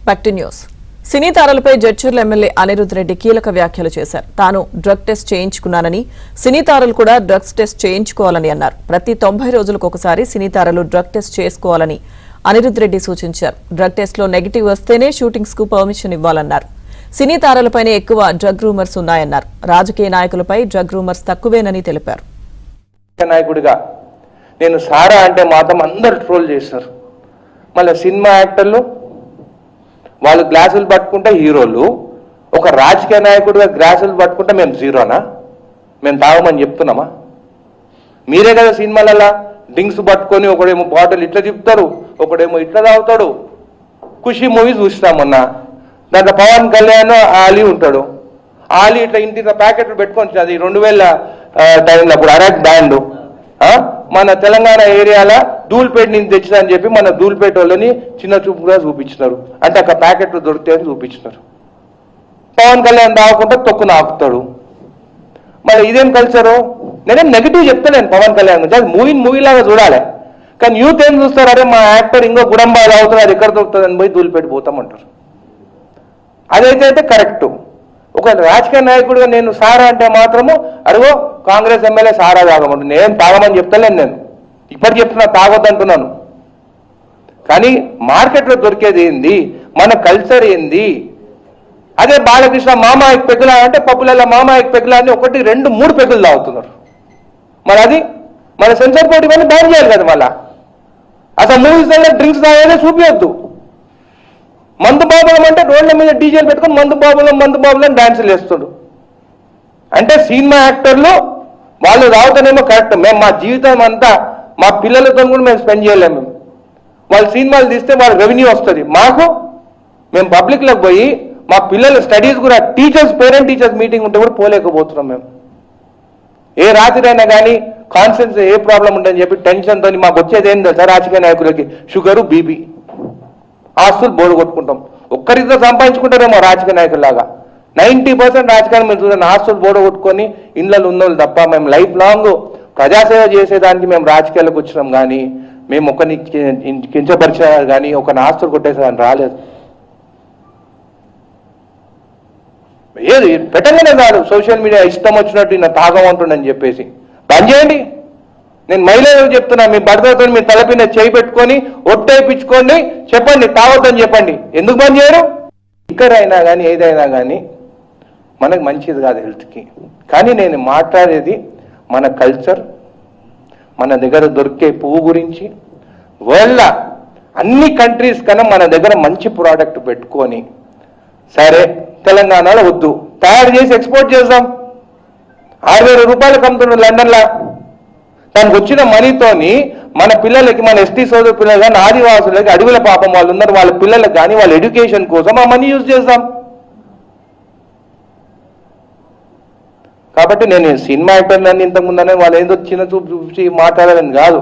Back to news. సినీ తారలపై Jadcherla MLA Anirudh Reddy కీలక వ్యాఖ్యలు చేశారు. తాను డ్రగ్ టెస్ట్ చేయించుకున్నానని, సినీ తారలు కూడా డ్రగ్స్ టెస్ట్ చేయించుకోవాలని అన్నారు. ప్రతి 90 రోజులకు ఒకసారి సినీ తారలు డ్రగ్ టెస్ట్ చేసుకోవాలని అనిరుద్ రెడ్డి సూచించారు. డ్రగ్ టెస్ట్ లో నెగిటివ్ వస్తేనే షూటింగ్స్ కు పర్మిషన్ ఇవ్వాలన్నారు. సినీ తారలపైనే ఎక్కువ డ్రగ్ రూమర్స్ ఉన్నాయన్నారు. రాజకీయ నాయకులపై డ్రగ్ రూమర్స్ తక్కువేనని తెలిపారు. నాయకుడిగా నేను సారా అంటే మాత్రం అందరు ట్రోల్ చేస్తారు. మళ్ళీ సినిమా యాక్టర్లు వాళ్ళు గ్లాసులు పట్టుకుంటే హీరోలు, ఒక రాజకీయ నాయకుడిగా గ్లాసులు పట్టుకుంటే మేము జీరోనా? మేము తాగమని చెప్తున్నామా? మీరే కదా సినిమాలలో డ్రింక్స్ పట్టుకొని ఒకడేమో బాటిల్ ఇట్లా తిప్పుతారు, ఒకడేమో ఇట్లా తాగుతాడు. ఖుషి మూవీ చూస్తాం మొన్న, దాంట్లో పవన్ కళ్యాణ్ ఆలీ ఉంటాడు. ఆలీ ఇట్లా ఇంటి ప్యాకెట్లు పెట్టుకొని, అది 2000 టైంలో అప్పుడు అరాక్ బ్యాండ్ మన తెలంగాణ ఏరియాలో ధూల్పేట నుంచి తెచ్చిందని చెప్పి మన ధూల్పేట వాళ్ళని చిన్న చూపుగా చూపించినారు. అంటే అక్కడ ప్యాకెట్లు దొరుకుతాయని చూపించినారు. పవన్ కళ్యాణ్ తాగకుండా తొక్కున ఆపుతాడు. మరి ఇదేం కల్చరు? నేనేం నెగిటివ్ చెప్తాను పవన్ కళ్యాణ్ గురించి, మూవీలాగా చూడాలి. కానీ యూత్ ఏం చూస్తారు, అరే మా యాక్టర్ ఇంకో గుడంబాలు అవుతున్నారు, ఎక్కడ దొరుకుతుందని పోయి ధూల్పేట పోతామంటారు. అదైతే కరెక్టు. ఒక రాజకీయ నాయకుడిగా నేను సారా అంటే మాత్రము అడుగో కాంగ్రెస్ ఎమ్మెల్యే సారా తాగమంటు, నేను తాగమని చెప్తలేను. నేను ఇప్పటికి చెప్తున్నా తాగొద్దంటున్నాను. కానీ మార్కెట్లో దొరికేది ఏంది, మన కల్చర్ ఏంది? అదే బాలకృష్ణ మామాయికి పెగ్గులా అంటే పప్పులలో మామాయికి పెగ్గులా అని 1, 2, 3 పెగ్గులు తాగుతున్నారు. మరి అది మన సెన్సార్ బోర్డు ఇవన్నీ బ్యాన్ చేయాలి కదా. మళ్ళా అసలు మూవీస్లో డ్రింక్స్ తాగేదే చూపించొద్దు. మందు బాబులం అంటే రోడ్ల మీద డీజేలు పెట్టుకొని మందు బాబులం డాన్సులు వేస్తుడు. అంటే సినిమా యాక్టర్లు వాళ్ళు రావుతానేమో కరెక్ట్. మేము మా జీవితం అంతా మా పిల్లలతో కూడా మేము స్పెండ్ చేయలేము. మేము వాళ్ళు సినిమాలు తీస్తే వాళ్ళ రెవెన్యూ వస్తుంది. మాకు మేము పబ్లిక్లోకి పోయి మా పిల్లల స్టడీస్ కూడా పేరెంట్ టీచర్స్ మీటింగ్ ఉంటే కూడా పోలేకపోతున్నాం. మేము ఏ రాత్రి అయినా కానీ కాన్షియన్స్ ఏ ప్రాబ్లం ఉంటుందని చెప్పి టెన్షన్తో మాకు వచ్చేది ఏం తెలుసా, రాజకీయ నాయకులకి షుగరు, బీపీ, ఆస్తులు బోర్డు కొట్టుకుంటాం. ఒక్కరితో సంపాదించుకుంటారేమో రాజకీయ నాయకుల్లాగా. 90% రాజకీయాలు మీరు చూడండి ఆస్తులు బోర్డు కొట్టుకొని ఇండ్లలో ఉన్నోళ్ళు తప్ప. మేము లైఫ్ లాంగ్ ప్రజాసేవ చేసేదానికి మేము రాజకీయాలకు వచ్చినాం. కానీ మేము ఒకరిని కించపరిచిన కానీ ఒకరిని ఆస్తులు కొట్టేసేదాన్ని రాలేదు. ఏది పెట్టగానే కాదు సోషల్ మీడియా ఇష్టం వచ్చినట్టు నా తాగమంటుండని చెప్పేసి బంద్ చేయండి. నేను మహిళలకు చెప్తున్నా, మీ భర్తతో మీ తలపిన చేయి పెట్టుకొని ఒట్టేపించుకోండి, చెప్పండి తాగొద్దని చెప్పండి. ఎందుకు బంద్ చేయరు? లిక్కర్ అయినా కానీ ఏదైనా కానీ మనకు మంచిది కాదు హెల్త్కి. కానీ నేను మాట్లాడేది మన కల్చర్, మన దగ్గర దొరికే పువ్వు గురించి. వరల్డ్ అన్ని కంట్రీస్ కన్నా మన దగ్గర మంచి ప్రోడక్ట్ పెట్టుకొని, సరే తెలంగాణలో వద్దు తయారు చేసి ఎక్స్పోర్ట్ చేద్దాం. 6,000 రూపాయలకు అమ్ముతున్నారు లండన్లో. దానికి వచ్చిన మనీతోని మన పిల్లలకి, మన ఎస్టీ సోదరు పిల్లలు కానీ ఆదివాసులకి, అడవుల పాపం వాళ్ళు ఉన్నారు, వాళ్ళ పిల్లలకు కానీ వాళ్ళ ఎడ్యుకేషన్ కోసం ఆ మనీ యూజ్ చేద్దాం. కాబట్టి నేను సినిమా యాక్టర్లు ఇంతకుముందనే వాళ్ళు ఏదో చిన్న చూసి మాట్లాడాలని కాదు.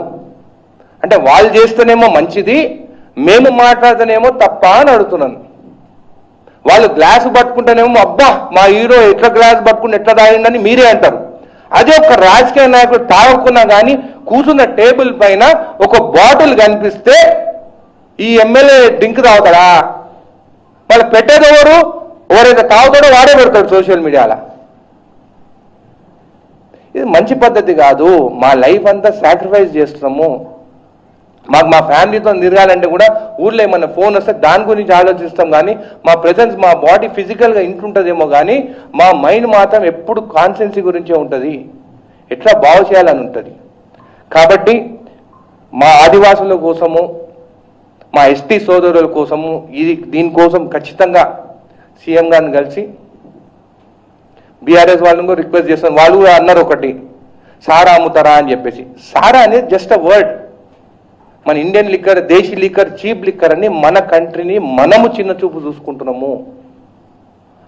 అంటే వాళ్ళు చేస్తేనేమో మంచిది, మేము మాట్లాడితేనేమో తప్ప అని అడుగుతున్నాను. వాళ్ళు గ్లాసు పట్టుకుంటేనేమో అబ్బా మా హీరో ఎట్లా గ్లాస్ పట్టుకుని ఎట్లా తాగిండని మీరే అంటారు. అదే ఒక రాజకీయ నాయకుడు తాగకున్నా కానీ కూర్చున్న టేబుల్ పైన ఒక బాటిల్ కనిపిస్తే ఈ ఎమ్మెల్యే డ్రింక్ తాగుతాడా? వాళ్ళు పెట్టేది ఎవరైతే తాగుతాడో వాడే పెడతాడు సోషల్ మీడియాలో. ఇది మంచి పద్ధతి కాదు. మా లైఫ్ అంతా సాక్రిఫైస్ చేస్తున్నాము. మాకు మా ఫ్యామిలీతో తిరగాలంటే కూడా ఊర్లో ఏమన్నా ఫోన్ వస్తే దాని గురించి ఆలోచిస్తాం. కానీ మా ప్రెజెన్స్, మా బాడీ ఫిజికల్గా ఇంటుంటుందేమో కానీ మా మైండ్ మాత్రం ఎప్పుడు కాన్షియన్సీ గురించే ఉంటుంది, ఎట్లా బాగు చేయాలని ఉంటుంది. కాబట్టి మా ఆదివాసుల కోసము, మా ఎస్టీ సోదరుల కోసము దీనికోసం ఖచ్చితంగా సీఎం గారిని కలిసి బీఆర్ఎస్ వాళ్ళని కూడా రిక్వెస్ట్ చేస్తాను. వాళ్ళు కూడా అన్నారు ఒకటి, సారా అమ్ముతారా అని చెప్పేసి. సారా అనేది జస్ట్ అ వర్డ్. మన ఇండియన్ లిక్కర్, దేశీ లిక్కర్, చీప్ లిక్కర్ అని మన కంట్రీని మనము చిన్న చూపు చూసుకుంటున్నాము.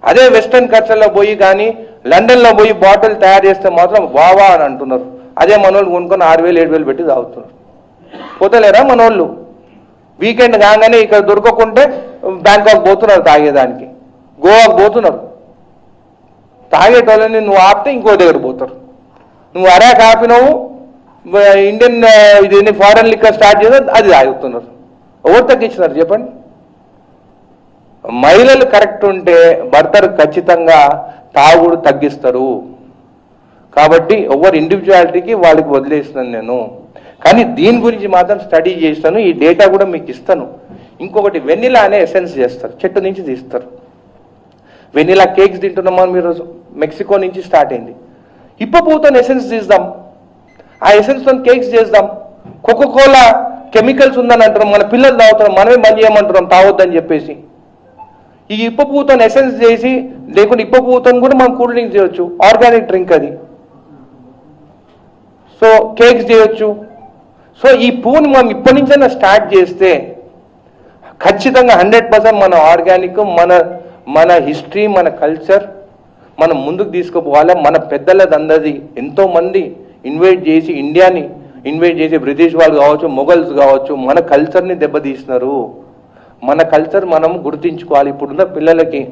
అదే వెస్టర్న్ కల్చర్లో పోయి కానీ లండన్లో పోయి బాటిల్ తయారు చేస్తే మాత్రం వావా అని అంటున్నారు. అదే మనోళ్ళు కొనుక్కొని 6,000, 7,000 పెట్టి తాగుతున్నారు. పోతలేరా మనోళ్ళు? వీకెండ్ కాగానే ఇక్కడ దొరకకుంటే బ్యాంకాక్ పోతున్నారు తాగేదానికి, గోవాకు పోతున్నారు. తాగేటోళ్ళని నువ్వు ఆపితే ఇంకో దగ్గర పోతారు. నువ్వు అరాక్ ఆపినవు, ఇండియన్ ఇది ఫారెన్ లిక్కర్ స్టార్ట్ చేస్తే అది తాగుతున్నారు. ఎవరు తగ్గించినారు చెప్పండి? మహిళలు కరెక్ట్ ఉంటే భర్తలు ఖచ్చితంగా తాగుడు తగ్గిస్తారు. కాబట్టి ఎవరి ఇండివిజువాలిటీకి వాళ్ళకి వదిలేస్తున్నాను నేను. కానీ దీని గురించి మాత్రం స్టడీ చేస్తాను, ఈ డేటా కూడా మీకు ఇస్తాను. ఇంకొకటి వెనిలా అనే ఎసెన్స్ చేస్తారు, చెట్టు నుంచి తీస్తారు. వెనిలా కేక్స్ తింటున్నామా మీరు, మెక్సికో నుంచి స్టార్ట్ అయింది. ఇప్పపోతో ఎసెన్స్ తీద్దాం, ఆ ఎసెన్స్తో కేక్స్ చేద్దాం. కోకోకోలా కెమికల్స్ ఉందని అంటున్నాం, మన పిల్లలు తాగుతున్నాం, మనమే బంద్ చేయమంటున్నాం తాగొద్దని చెప్పేసి. ఈ ఇప్పపువ్వుతో ఎసెన్స్ చేసి, లేకుంటే ఇప్పపువ్వుతో కూడా మనం కూల్ డ్రింక్స్ చేయొచ్చు, ఆర్గానిక్ డ్రింక్ అది. సో కేక్స్ చేయొచ్చు. సో ఈ పువ్వుని మనం ఇప్పటి నుంచైనా స్టార్ట్ చేస్తే ఖచ్చితంగా 100% మన ఆర్గానిక్, మన హిస్టరీ, మన కల్చర్ మనం ముందుకు తీసుకుపోవాలి. మన పెద్దలదందరిది ఎంతోమంది ఇన్వైట్ చేసి, ఇండియాని ఇన్వైట్ చేసి, బ్రిటిష్ వాళ్ళు కావచ్చు, మొఘల్స్ కావచ్చు, మన కల్చర్ని దెబ్బతీస్తున్నారు. మన కల్చర్ మనం గుర్తించుకోవాలి. ఇప్పుడున్న పిల్లలకి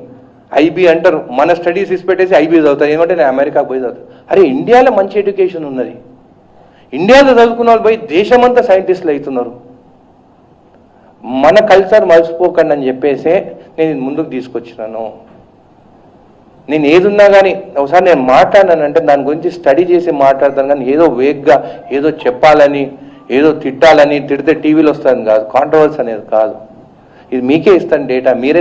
ఐబీ అంటారు, మన స్టడీస్ ఇసిపెట్టేసి ఐబీ చదువుతారు. ఏమంటే నేను అమెరికాకు పోయి చదువుతాను. అరే ఇండియాలో మంచి ఎడ్యుకేషన్ ఉన్నది, ఇండియాలో చదువుకున్న వాళ్ళు పోయి దేశమంతా సైంటిస్టులు అవుతున్నారు. మన కల్చర్ మర్చిపోకండి అని చెప్పేసే నేను ముందుకు తీసుకొచ్చినాను. నేను ఏదున్నా కానీ ఒకసారి నేను మాట్లాడినానంటే దాని గురించి స్టడీ చేసి మాట్లాడతాను, కానీ ఏదో వేగ్గా ఏదో చెప్పాలని, ఏదో తిట్టాలని, తిడితే టీవీలో వస్తుంది కాదు, కాంట్రవర్సీ అనేది కాదు. ఇది మీకే ఇస్తాను డేటా, మీరే